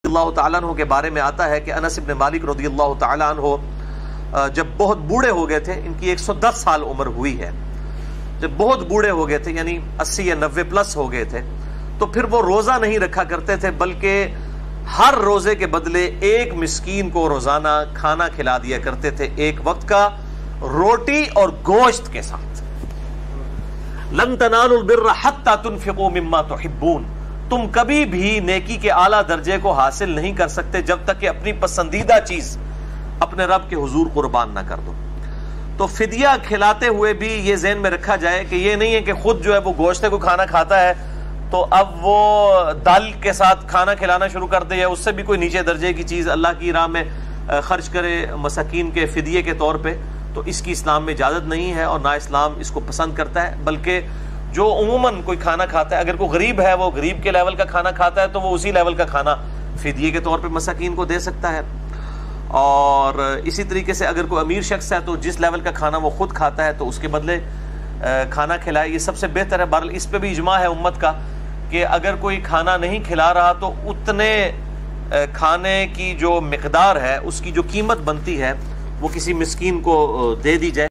اللہ تعالیٰ عنہ کے بارے میں آتا ہے کہ انس ابن مالک رضی اللہ تعالیٰ عنہ جب بہت بوڑھے ہو گئے تھے، ان کی 110 سال عمر ہوئی ہے، جب بہت بوڑھے ہو گئے تھے یعنی 80 یا 90 پلس ہو گئے تھے، تو پھر وہ روزہ نہیں رکھا کرتے تھے، بلکہ ہر روزے کے بدلے ایک مسکین کو روزانہ کھانا کھلا دیا کرتے تھے، ایک وقت کا روٹی اور گوشت کے ساتھ۔ لن تنالوا البر حتى تنفقوا مما تحبون، تم کبھی بھی نیکی کے اعلیٰ درجے کو حاصل نہیں کر سکتے جب تک کہ اپنی پسندیدہ چیز اپنے رب کے حضور قربان نہ کر دو۔ تو فدیہ کھلاتے ہوئے بھی یہ ذہن میں رکھا جائے کہ یہ نہیں ہے کہ خود جو ہے وہ گوشت کو کھانا کھاتا ہے تو اب وہ دال کے ساتھ کھانا کھلانا شروع کر دے، یا اس سے بھی کوئی نیچے درجے کی چیز اللہ کی راہ میں خرچ کرے مساکین کے فدیے کے طور پہ، تو اس کی اسلام میں اجازت نہیں ہے اور نہ اسلام اس کو پسند کرتا ہے۔ بلکہ جو عموماً کوئی کھانا کھاتا ہے، اگر کوئی غریب ہے وہ غریب کے لیول کا کھانا کھاتا ہے تو وہ اسی لیول کا کھانا فدیے کے طور پہ مساکین کو دے سکتا ہے، اور اسی طریقے سے اگر کوئی امیر شخص ہے تو جس لیول کا کھانا وہ خود کھاتا ہے تو اس کے بدلے کھانا کھلائے، یہ سب سے بہتر ہے۔ بہرحال اس پہ بھی اجماع ہے امت کا کہ اگر کوئی کھانا نہیں کھلا رہا تو اتنے کھانے کی جو مقدار ہے، اس کی جو قیمت بنتی ہے وہ کسی مسکین کو دے دی جائے۔